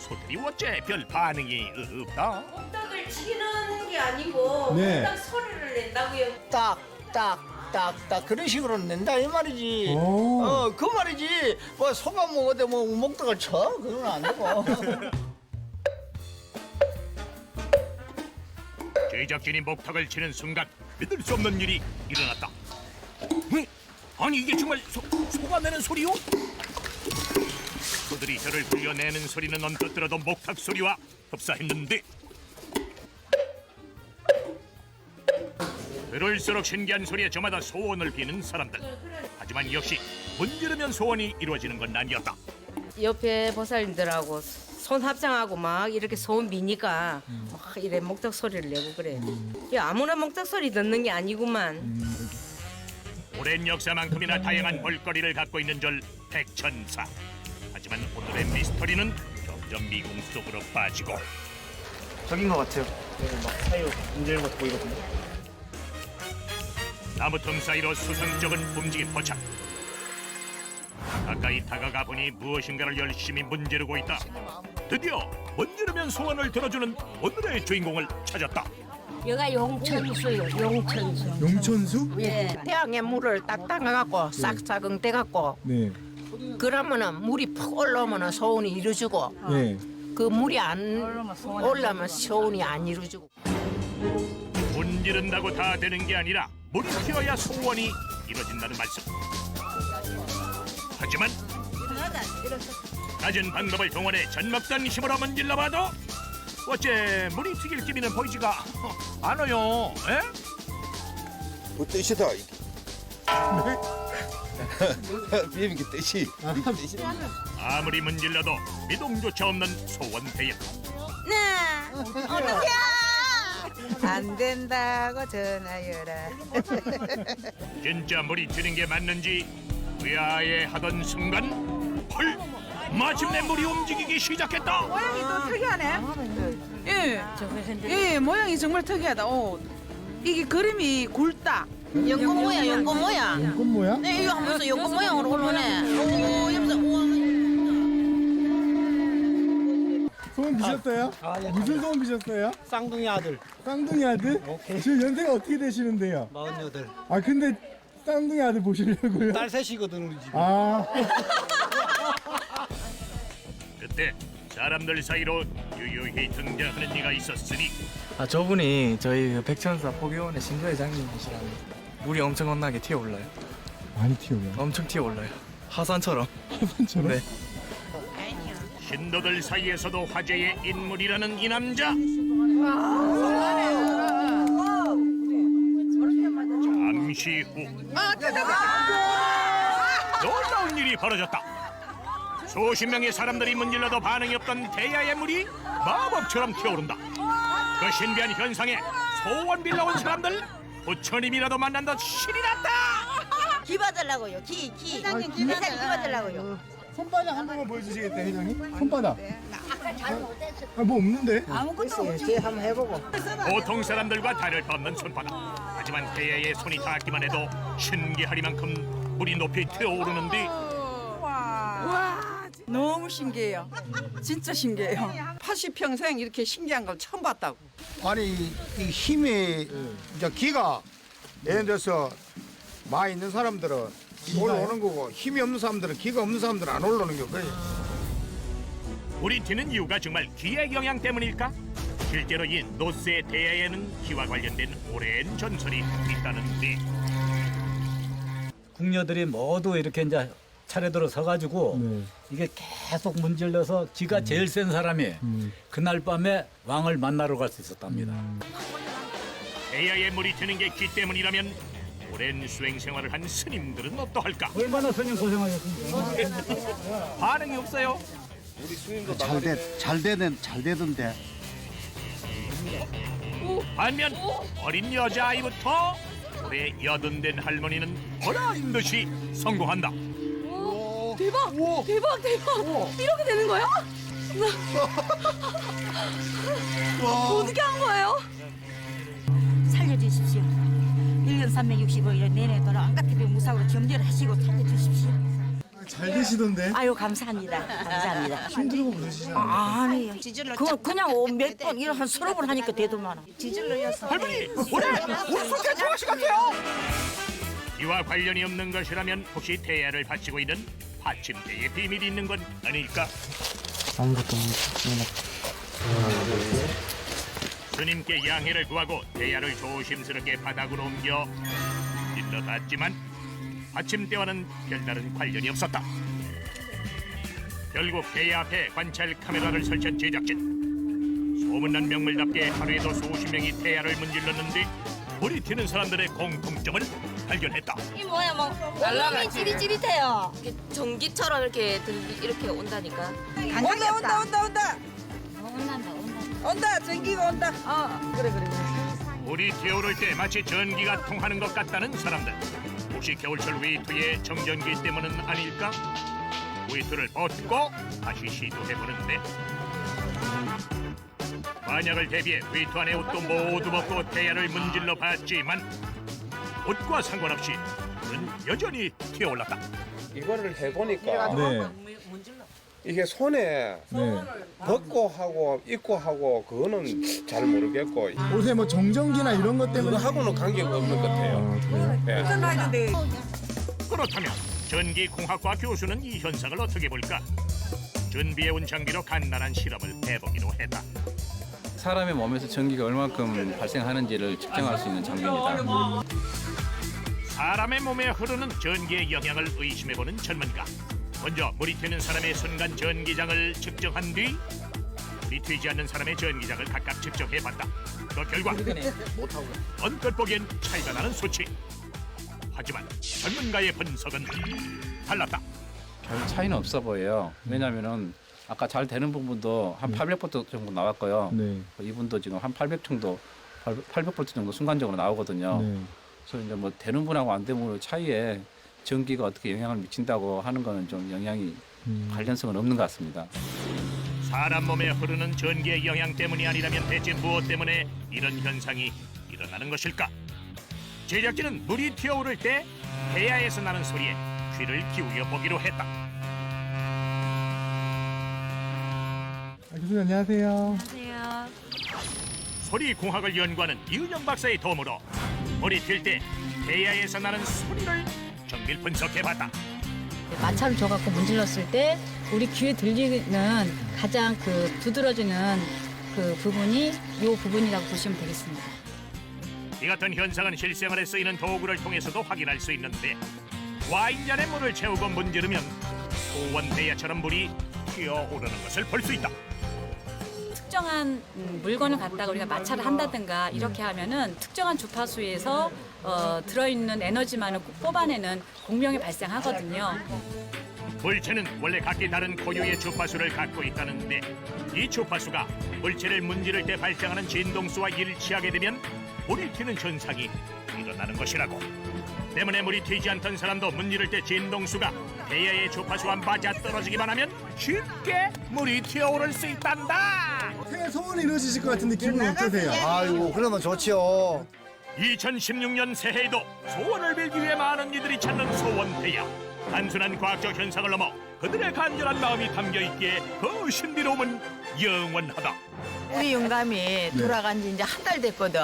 소들이 어째 별 반응이 없다. 목탁을 치는 게 아니고 네. 목탁 소리를 낸다고요. 딱딱딱딱 그런 식으로 낸다 이 말이지. 오. 그 말이지. 뭐 소가 먹어도 뭐 목탁을 쳐? 그건 안 되고. 제작진이 목탁을 치는 순간 믿을 수 없는 일이 일어났다. 아니 이게 정말 소가 내는 소리요? 소들이 저를 불려내는 소리는 언뜻 들어도 목탁 소리와 흡사했는데 들을수록 신기한 소리에 저마다 소원을 비는 사람들. 하지만 역시 문지르면 소원이 이루어지는 건 아니었다. 옆에 보살님들하고 손 합장하고 막 이렇게 소원 비니까 막 이래 목탁 소리를 내고 그래. 야, 아무나 목탁 소리 듣는 게 아니구만. 오랜 역사만큼이나 다양한 볼거리를 갖고 있는 절 백천사. 하지만 오늘의 미스터리는 점점 미궁 속으로 빠지고. 저긴 것 같아요. 막 사이로 문지르는 것도 보이거든요. 나무 틈 사이로 수상쩍은 움직임 포착. 가까이 다가가 보니 무엇인가를 열심히 문지르고 있다. 드디어 문지르면 소원을 들어주는 오늘의 주인공을 찾았다. 여기가 용천수요, 용천수. 용천수? 예. 태양에 물을 딱 담가갖고 싹싹 떼갖고 네. 그러면은 물이 푹 올라오면은 소원이 이루어지고 네. 그 물이 안 올라오면 소원이 안 이루어지고. 문지른다고 다 되는 게 아니라 물이 튀어야 소원이 이루어진다는 말씀. 하지만 낮은 방법을 동원해 젖먹던 힘으로 문질러봐도 어째 물이 튀길 기미는 보이지가 않아요. 에? 뭐 뜻이다 이게. 비행기 뜻이. 아무리 문질러도 미동조차 없는 소원 대야. 네. 어떡해? 안 된다고 전하여라. 진짜 물이 튀는 게 맞는지 의아해하던 순간 헐! 마침내 물이 움직이기 시작했다. 모양이 또 특이하네. 예, 모양이 정말 특이하다. 이게 그림이 굵다. 연꽃 모양, 연꽃 모양. 연꽃 모양? 네, 이거 하면서 연꽃 모양으로 올라오네. 소원 비셨어요? 무슨 소원 비셨어요? 쌍둥이 아들. 쌍둥이 아들? 지금 연세가 어떻게 되시는데요? 48. 아 근데 쌍둥이 아들 보시려고요? 딸 셋이거든 우리 집. 아. 그때 사람들 사이로 유유히 등장하는 이가 있었으니 저분이 저희 백천사 포교원의 신조회장님이시랍니다. 물이 엄청 겁나게 튀어올라요. 많이 튀어요? 엄청 튀어올라요. 화산처럼. 화산처럼? 네. 신도들 사이에서도 화제의 인물이라는 이 남자. 잠시 후 놀라운 일이 벌어졌다. 수십 명의 사람들이 문질러도 반응이 없던 대야의 물이 마법처럼 튀어오른다. 그 신비한 현상에 소원 빌려온 사람들 부처님이라도 만난 듯 신이 났다. 기 받으려고요. 기. 회장님 기 받으려고요. 손바닥 한 번만 보여주시겠어요, 회장님? 손바닥. 뭐 없는데? 아무것도 없지. 한번 해보고. 보통 사람들과 다를 바 없는 손바닥. 하지만 대야의 손이 닿기만 해도 신기하리만큼 물이 높이 튀어오르는데 와, 너무 신기해요. 진짜 신기해요. 80평생 이렇게 신기한 걸 처음 봤다고. 아니 이 힘이 이제 기가 예를 들어서 많이 있는 사람들은 올라오는 거고 힘이 없는 사람들은 기가 없는 사람들은 안 올라오는 게 그래. 물이 튀는 이유가 정말 기의 영향 때문일까? 실제로 이 노스의 대야에는 기와 관련된 오랜 전설이 있다는데 궁녀들이 모두 이렇게 이제 차례대로 서가지고 이게 계속 문질러서 기가 제일 센 사람이 그날 밤에 왕을 만나러 갈 수 있었답니다. 대야에 물이 튀는 게 기 때문이라면 오랜 수행 생활을 한 스님들은 어떠할까? 얼마나 스님 고생하셨습니까? 반응이 없어요. 우리 스님도 잘 되던데. 반면 어린 여자아이부터 올해 80된 할머니는 보라인 듯이 성공한다. 대박! 대박! 이렇게 되는 거야? 어떻게 한 거예요? 살려주십시오. 1년 365일 내내 돌아 안같으면 무사고로 경제를 하시고 살려주십시오. 잘 되시던데? 아유 감사합니다. 감사합니다. 힘들고 그러시잖아요. 아니에요. 그냥 몇 번 이런 한 서너 번 하니까 되더만. 할머니 올해 물속에 좋아하시 같아요. 이와 관련이 없는 것이라면 혹시 대야를 바치고 있는 받침대의 비밀이 있는 건 아닐까? 아무것도 스님께 양해를 구하고 대야를 조심스럽게 바닥으로 옮겨 일러봤지만 받침대와는 별다른 관련이 없었다. 결국 대야 앞에 관찰 카메라를 설치한 제작진. 소문난 명물답게 하루에도 수십 명이 대야를 문질렀는데 물이 튀는 사람들의 공통점을 발견했다. 이 뭐야, 온몸이 찌릿찌릿해요. 전기처럼 이렇게 온다니까. 온다. 전기가 온다. 그래. 물이 튀어오를 때 마치 전기가 통하는 것 같다는 사람들. 혹시 겨울철 웨이트의 정전기 때문은 아닐까? 웨이트를 벗고 다시 시도해보는데 만약을 대비해 웨이트 안에 옷도 모두 벗고 대야를 문질러 봤지만 옷과 상관없이 물은 여전히 튀어올랐다. 이거를 해보니까 네. 이게 손에 벗고 하고 입고 하고 그거는 잘 모르겠고 옷에 뭐 정전기나 이런 것 때문에 그거하고는 관계가 없는 것 같아요. 그렇다면 전기공학과 교수는 이 현상을 어떻게 볼까? 준비해온 장비로 간단한 실험을 해보기로 했다. 사람의 몸에서 전기가 얼만큼 발생하는지를 측정할 수 있는 장비입니다. 사람의 몸에 흐르는 전기의 영향을 의심해보는 전문가. 먼저 물이 튀는 사람의 순간 전기장을 측정한 뒤 물이 튀지 않는 사람의 전기장을 각각 측정해봤다. 그 결과 언뜻 보기엔 차이가 나는 수치. 하지만 전문가의 분석은 달랐다. 별 차이는 없어 보여요. 왜냐하면은 아까 잘 되는 부분도 한 800V 정도 나왔고요. 이분도 지금 한 800 정도, 800V 정도 순간적으로 나오거든요. 그래서 이제 뭐 되는 분하고 안 되는 분의 차이에 전기가 어떻게 영향을 미친다고 하는 거는 좀 영향이 관련성은 없는 것 같습니다. 사람 몸에 흐르는 전기의 영향 때문이 아니라면 대체 무엇 때문에 이런 현상이 일어나는 것일까? 제작진은 물이 튀어오를 때 배야에서 나는 소리에 귀를 기울여 보기로 했다. 교수님 안녕하세요. 안녕하세요. 소리 공학을 연구하는 이은영 박사의 도움으로 물이 튈 때 배야에서 나는 소리를 정밀 분석해봤다. 마찰을 줘갖고 문질렀을 때 우리 귀에 들리는 가장 두드러지는 그 부분이 이 부분이라고 보시면 되겠습니다. 이 같은 현상은 실생활에 쓰이는 도구를 통해서도 확인할 수 있는데 와인잔에 물을 채우고 문지르면 소원 배야처럼 물이 튀어오르는 것을 볼 수 있다. 특정한 물건을 갖다가 우리가 마찰을 한다든가 이렇게 하면은 특정한 주파수에서 들어있는 에너지만을 뽑아내는 공명이 발생하거든요. 물체는 원래 각기 다른 고유의 주파수를 갖고 있다는데 이 주파수가 물체를 문지를 때 발생하는 진동수와 일치하게 되면 물이 튀는 현상이 일어나는 것이라고. 때문에 물이 튀지 않던 사람도 문지를 때 진동수가 배야의 주파수와 맞아 떨어지기만 하면 쉽게 물이 튀어오를 수 있단다. 새해 소원이 이루어지실 것 같은데 기분 어떠세요? 아이고 그러면 좋지요. 2016년 새해에도 소원을 빌기 위해 많은 이들이 찾는 소원 배야. 단순한 과학적 현상을 넘어 그들의 간절한 마음이 담겨있기에 그 신비로움은 영원하다. 우리 영감이 돌아간 지 이제 한 달 됐거든.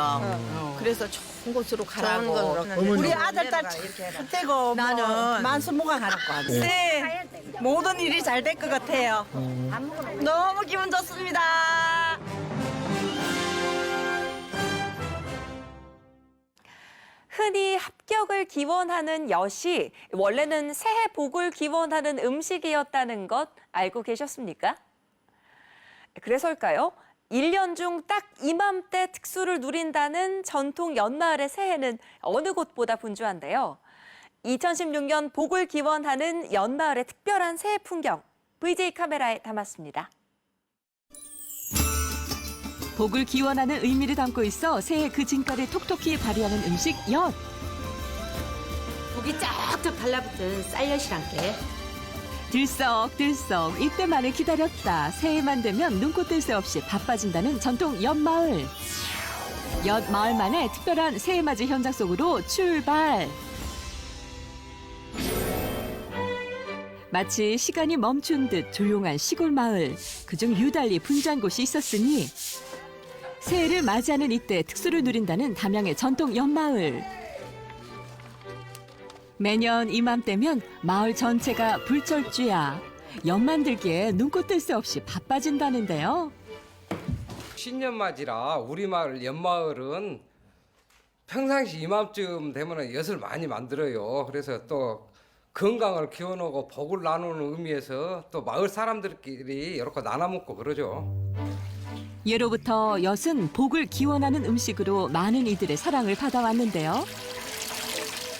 그래서 좋은 곳으로 가라고. 우리 아들 딸 참 되고 나는 만수무강하라고 하고. 네, 모든 일이 잘 될 것 같아요. 너무 기분 좋습니다. 흔히 합격을 기원하는 엿이 원래는 새해 복을 기원하는 음식이었다는 것 알고 계셨습니까? 그래서일까요? 1년 중 딱 이맘때 특수를 누린다는 전통 엿마을의 새해는 어느 곳보다 분주한데요. 2016년 복을 기원하는 엿마을의 특별한 새해 풍경, VJ 카메라에 담았습니다. 복을 기원하는 의미를 담고 있어 새해 그 진가를 톡톡히 발휘하는 음식 엿. 복이 쫙쫙 달라붙은 쌀엿이란 게. 들썩들썩 이때만을 기다렸다. 새해만 되면 눈코 뜰 새 없이 바빠진다는 전통 엿마을. 엿마을만의 특별한 새해맞이 현장 속으로 출발. 마치 시간이 멈춘 듯 조용한 시골 마을. 그중 유달리 분주한 곳이 있었으니 새해를 맞이하는 이때 특수를 누린다는 담양의 전통 엿마을. 매년 이맘때면 마을 전체가 불철주야. 엿 만들기에 눈코 뜰 새 없이 바빠진다는데요. 신년맞이라 우리 마을 엿마을은 평상시 이맘쯤 되면 엿을 많이 만들어요. 그래서 또 건강을 기원하고 복을 나누는 의미에서 또 마을 사람들끼리 이렇게 나눠 먹고 그러죠. 예로부터 엿은 복을 기원하는 음식으로 많은 이들의 사랑을 받아왔는데요.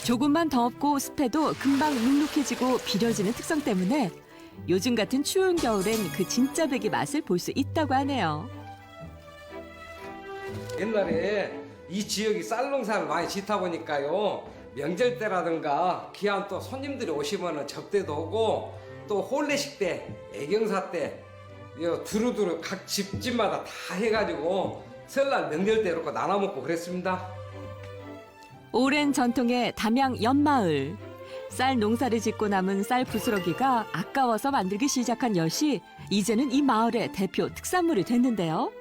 조금만 덥고 습해도 금방 눅눅해지고 비려지는 특성 때문에 요즘 같은 추운 겨울엔 그 진짜 백의 맛을 볼 수 있다고 하네요. 옛날에 이 지역이 쌀 농사를 많이 짓다 보니까요. 명절 때라든가 귀한 또 손님들이 오시면 접대도 하고 또 혼례식 때, 애경사 때 두루두루 각 집마다 다 해가지고 설날 명절 때 이렇게 나눠 먹고 그랬습니다. 오랜 전통의 담양 엿마을. 쌀 농사를 짓고 남은 쌀 부스러기가 아까워서 만들기 시작한 엿이 이제는 이 마을의 대표 특산물이 됐는데요.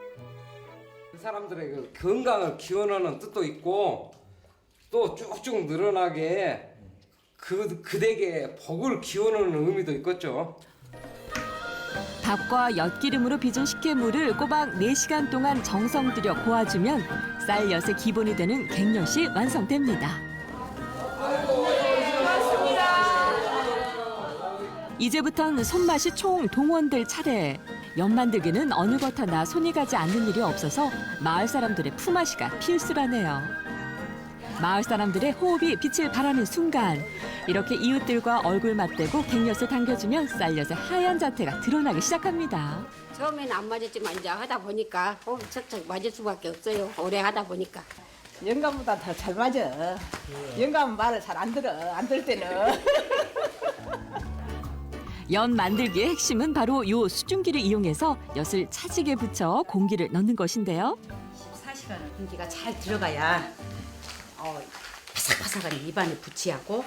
사람들의 그 건강을 기원하는 뜻도 있고 또 쭉쭉 늘어나게 그대게 복을 기원하는 의미도 있겠죠. 밥과 엿기름으로 빚은 식혜물을 꼬박 4시간 동안 정성 들여 고아주면 쌀엿의 기본이 되는 갱엿이 완성됩니다. 이제부턴 손맛이 총 동원될 차례. 연 만들기는 어느 것 하나 손이 가지 않는 일이 없어서 마을 사람들의 품앗이가 필수라네요. 마을 사람들의 호흡이 빛을 발하는 순간 이렇게 이웃들과 얼굴 맞대고 갱엿을 당겨주면 쌀엿의 하얀 자태가 드러나기 시작합니다. 처음에는 안 맞았지만 이제 하다 보니까 척척 맞을 수밖에 없어요. 오래 하다 보니까. 영감보다 더 잘 맞아. 영감은 말을 잘 안 들어. 안 들 때는. 연 만들기의 핵심은 바로 요 수증기를 이용해서 엿을 차지게 붙여 공기를 넣는 것인데요. 24시간을 공기가 잘 들어가야 바삭바삭한 입안에 붙이하고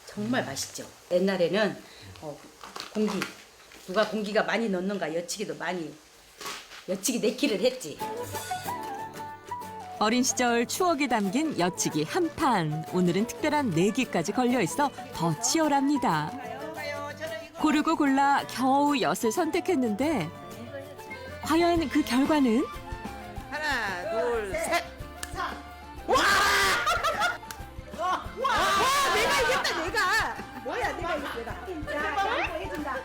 정말 맛있죠. 옛날에는 누가 공기가 많이 넣는가 엿치기도 많이 엿치기 내기를 했지. 어린 시절 추억이 담긴 엿치기 한 판. 오늘은 특별한 내기까지 걸려 있어 더 치열합니다. 고르고 골라 겨우 엿을 선택했는데 과연 그 결과는? 하나, 둘, 셋. 와! 내가 이겼다, 내가. 뭐야, 내가 이겼어, 내가. 진짜, 해준다.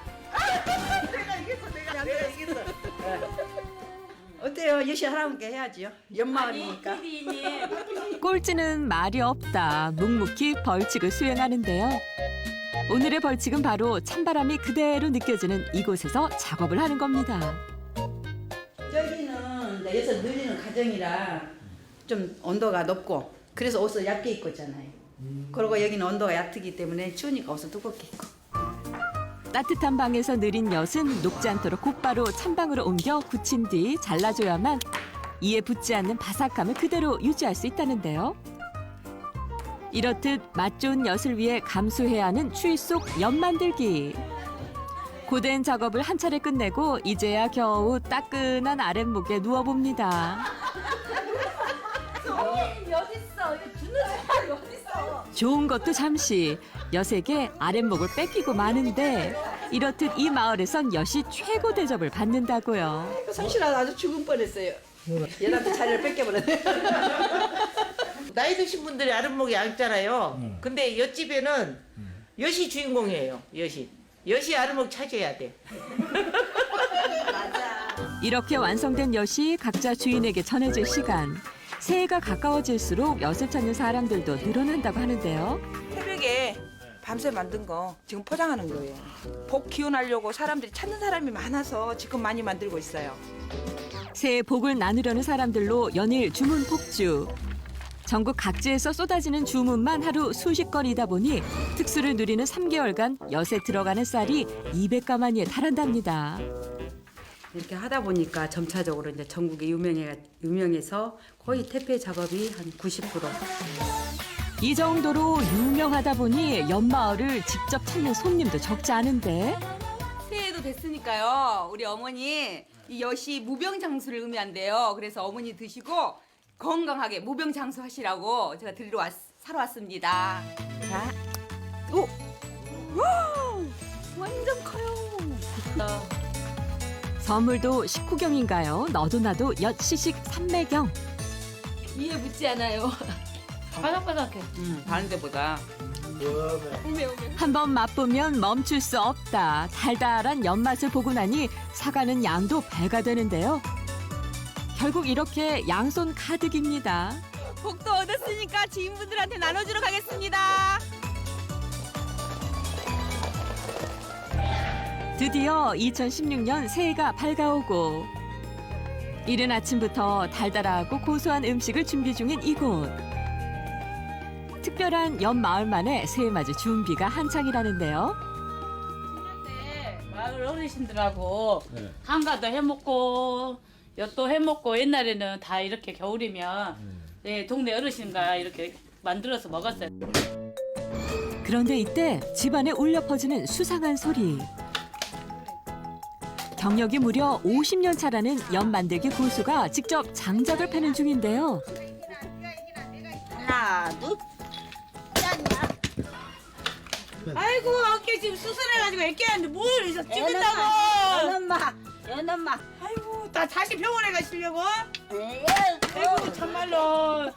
내가 이겼어. 어때요? 여시 할아버지께 해야지요. 연마을이니까. 꼴찌는 말이 없다. 묵묵히 벌칙을 수행하는데요. 오늘의 벌칙은 바로 찬바람이 그대로 느껴지는 이곳에서 작업을 하는 겁니다. 저기는 여기서 늘리는 과정이라 좀 온도가 높고 그래서 옷을 얇게 입고 있잖아요. 그리고 여기는 온도가 얕기 때문에 추우니까 옷을 두껍게 입고. 따뜻한 방에서 느린 엿은 녹지 않도록 곧바로 찬방으로 옮겨 굳힌 뒤 잘라줘야만 이에 붙지 않는 바삭함을 그대로 유지할 수 있다는데요. 이렇듯 맛 좋은 엿을 위해 감수해야 하는 추위 속 엿 만들기. 고된 작업을 한 차례 끝내고 이제야 겨우 따끈한 아랫목에 누워봅니다. 좋은 것도 잠시 엿에게 아랫목을 뺏기고 마는데 이렇듯 이 마을에선 엿이 최고 대접을 받는다고요. 성실한 아주 죽을 뻔했어요. 얘한테 자리를 뺏겨버렸네. 나이 드신 분들이 아랫목이 얇잖아요. 근데 엿집에는 엿이 주인공이에요. 엿이 아랫목 차지해야 돼. 이렇게 완성된 엿이 각자 주인에게 전해질 시간. 새해가 가까워질수록 엿을 찾는 사람들도 늘어난다고 하는데요. 새벽에 밤새 만든 거 지금 포장하는 거예요. 복 기원하려고 사람들이 찾는 사람이 많아서 지금 많이 만들고 있어요. 새해 복을 나누려는 사람들로 연일 주문 폭주. 전국 각지에서 쏟아지는 주문만 하루 수십 건이다 보니 특수를 누리는 3개월간 엿에 들어가는 쌀이 200가마니에 달한답니다. 이렇게 하다 보니까 점차적으로 이제 전국에 유명해서 거의 퇴폐 작업이 한 90%. 이 정도로 유명하다 보니 연마을을 직접 찾는 손님도 적지 않은데 새해도 됐으니까요. 우리 어머니 이 엿이 무병장수를 의미한대요. 그래서 어머니 드시고 건강하게 무병장수 하시라고 제가 사러 왔습니다. 자, 오, 와, 완전 커요. 선물도 식후경인가요? 너도 나도 엿 시식 삼매경. 이에 묻지 않아요. 바삭바삭해. 다른 데보다. 한번 맛보면 멈출 수 없다. 달달한 엿맛을 보고 나니 사가는 양도 배가 되는데요. 결국 이렇게 양손 가득입니다. 복도 얻었으니까 지인분들한테 나눠주러 가겠습니다. 드디어 2016년 새해가 밝아오고 이른 아침부터 달달하고 고소한 음식을 준비 중인 이곳. 특별한 연마을만의 새해맞이 준비가 한창이라는데요. 마을 어르신들하고 한가도 해먹고 엿도 해먹고 옛날에는 다 이렇게 겨울이면 동네 어르신과 이렇게 만들어서 먹었어요. 그런데 이때 집안에 울려 퍼지는 수상한 소리. 경력이 무려 50년 차라는 엿 만들기 고수가 직접 장작을 패는 중인데요. 하나, 둘. 아이고 어깨 지금 수술해가지고 애끼는데 뭘 이거 찍는다고. 연엄마. 아이고 나 다시 병원에 가시려고? 아이고 참말로.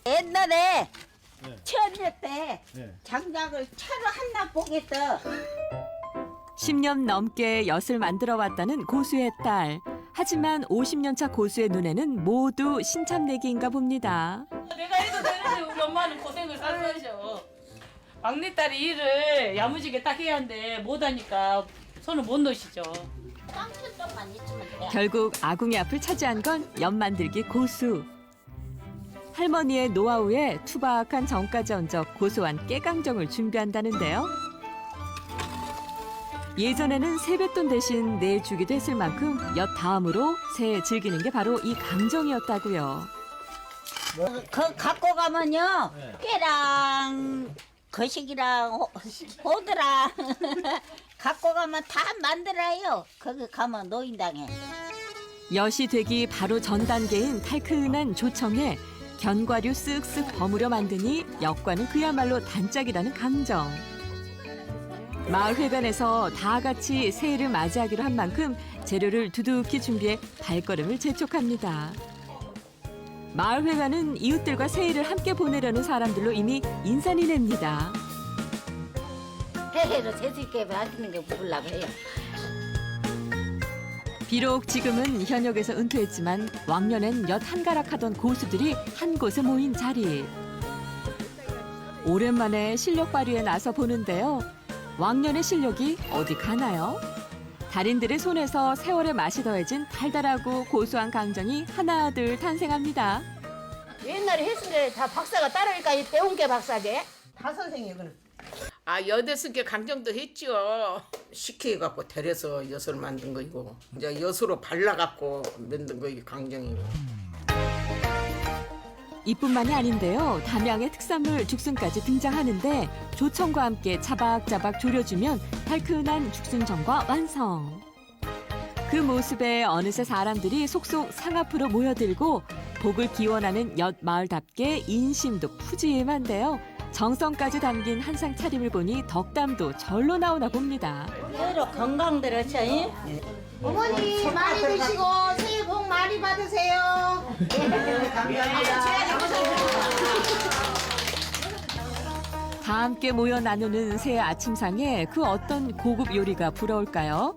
옛날에 천일 때 장작을 차로 한나 보겠어. 10년 넘게 엿을 만들어 왔다는 고수의 딸. 하지만 50년 차 고수의 눈에는 모두 신참내기인가 봅니다. 내가 해도 되는데 우리 엄마는 고생을 쌓으셔. 막내딸이 일을 야무지게 딱 해야 하는데 못하니까 손을 못 놓으시죠. 깡촌동만 있으면 돼. 결국 아궁이 앞을 차지한 건 엿 만들기 고수. 할머니의 노하우에 투박한 정까지 얹어 고소한 깨강정을 준비한다는데요. 예전에는 세뱃돈 대신 내주기도 했을 만큼 엿 다음으로 새해 즐기는 게 바로 이 강정이었다고요. 그 갖고 가면요 깨랑 거식이랑 호드랑 갖고 가면 다 만들어요. 거기 가면 노인당에. 엿이 되기 바로 전 단계인 달큰한 조청에 견과류 쓱쓱 버무려 만드니 엿과는 그야말로 단짝이라는 강정. 마을 회관에서 다 같이 새해를 맞이하기로 한 만큼 재료를 두둑히 준비해 발걸음을 재촉합니다. 마을 회관은 이웃들과 새해를 함께 보내려는 사람들로 이미 인산이 냅니다. 해해로 재수있게 하시는 게 부르려고 해요. 비록 지금은 현역에서 은퇴했지만 왕년엔 엿 한가락 하던 고수들이 한 곳에 모인 자리. 오랜만에 실력 발휘에 나서 보는데요. 왕년의 실력이 어디 가나요? 달인들의 손에서 세월의 맛이 더해진 달달하고 고소한 강정이 하나둘 탄생합니다. 옛날에 했은 게 다 박사가 따르니까 배운 게 박사지. 다 선생님 그는. 여덟 개 강정도 했지요. 식혀갖고 데려서 엿을 만든 거이고 이제 엿으로 발라갖고 만든 거 이게 강정이고. 이뿐만이 아닌데요. 담양의 특산물 죽순까지 등장하는데 조청과 함께 차박차박 졸여주면 달큰한 죽순전과 완성. 그 모습에 어느새 사람들이 속속 상 앞으로 모여들고 복을 기원하는 엿 마을답게 인심도 푸짐한데요. 정성까지 담긴 한상 차림을 보니 덕담도 절로 나오나 봅니다. 새로 건강들었죠. 어머니 많이 드시고 새해 복 많이 받으세요. 다 함께 모여 나누는 새해 아침상에 그 어떤 고급 요리가 부러울까요?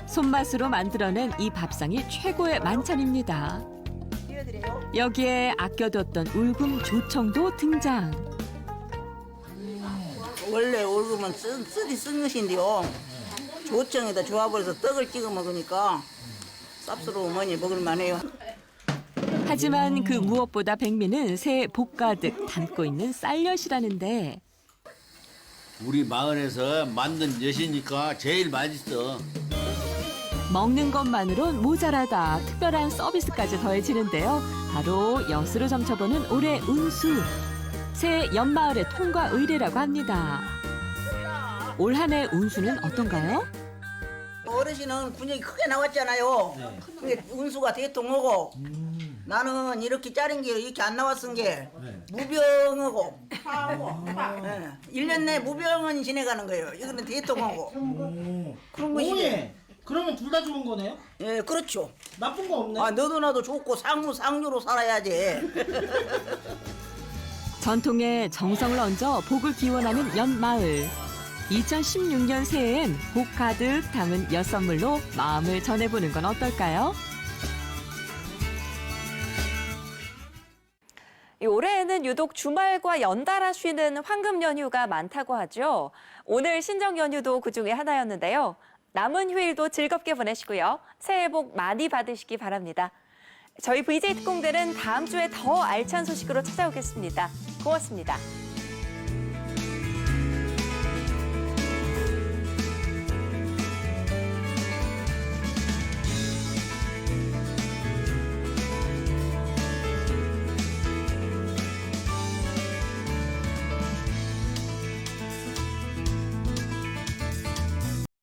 손맛으로 만들어낸 이 밥상이 최고의 만찬입니다. 여기에 아껴뒀던 울금 조청도 등장. 원래 울금은 쓰디 쓴 것인데요. 조청에다 조합을 해서 떡을 찍어 먹으니까 쌉스러우머니 먹을만해요. 하지만 그 무엇보다 백미는 새해 복 가득 담고 있는 쌀엿이라는데 우리 마을에서 만든 엿이니까 제일 맛있어. 먹는 것만으론 모자라다 특별한 서비스까지 더해지는데요. 바로 엿으로 점쳐보는 올해 운수. 새 연마을의 통과 의례라고 합니다. 올 한 해 운수는 어떤가요? 어르신은 근육이 크게 나왔잖아요. 근데 운수가 대통하고 나는 이렇게 자른 게 이렇게 안 나왔은 게 무병하고 1년 내 무병은 지내가는 거예요. 이거는 대통하고 그런 것이지. 그러면 둘 다 좋은 거네요? 예, 그렇죠. 나쁜 거 없네. 너도 나도 좋고 상류로 살아야지. 전통에 정성을 얹어 복을 기원하는 연마을. 2016년 새해엔 복 가득 담은 엿 선물로 마음을 전해보는 건 어떨까요? 올해에는 유독 주말과 연달아 쉬는 황금 연휴가 많다고 하죠. 오늘 신정 연휴도 그중에 하나였는데요. 남은 휴일도 즐겁게 보내시고요. 새해 복 많이 받으시기 바랍니다. 저희 VJ 특공대는 다음 주에 더 알찬 소식으로 찾아오겠습니다. 고맙습니다.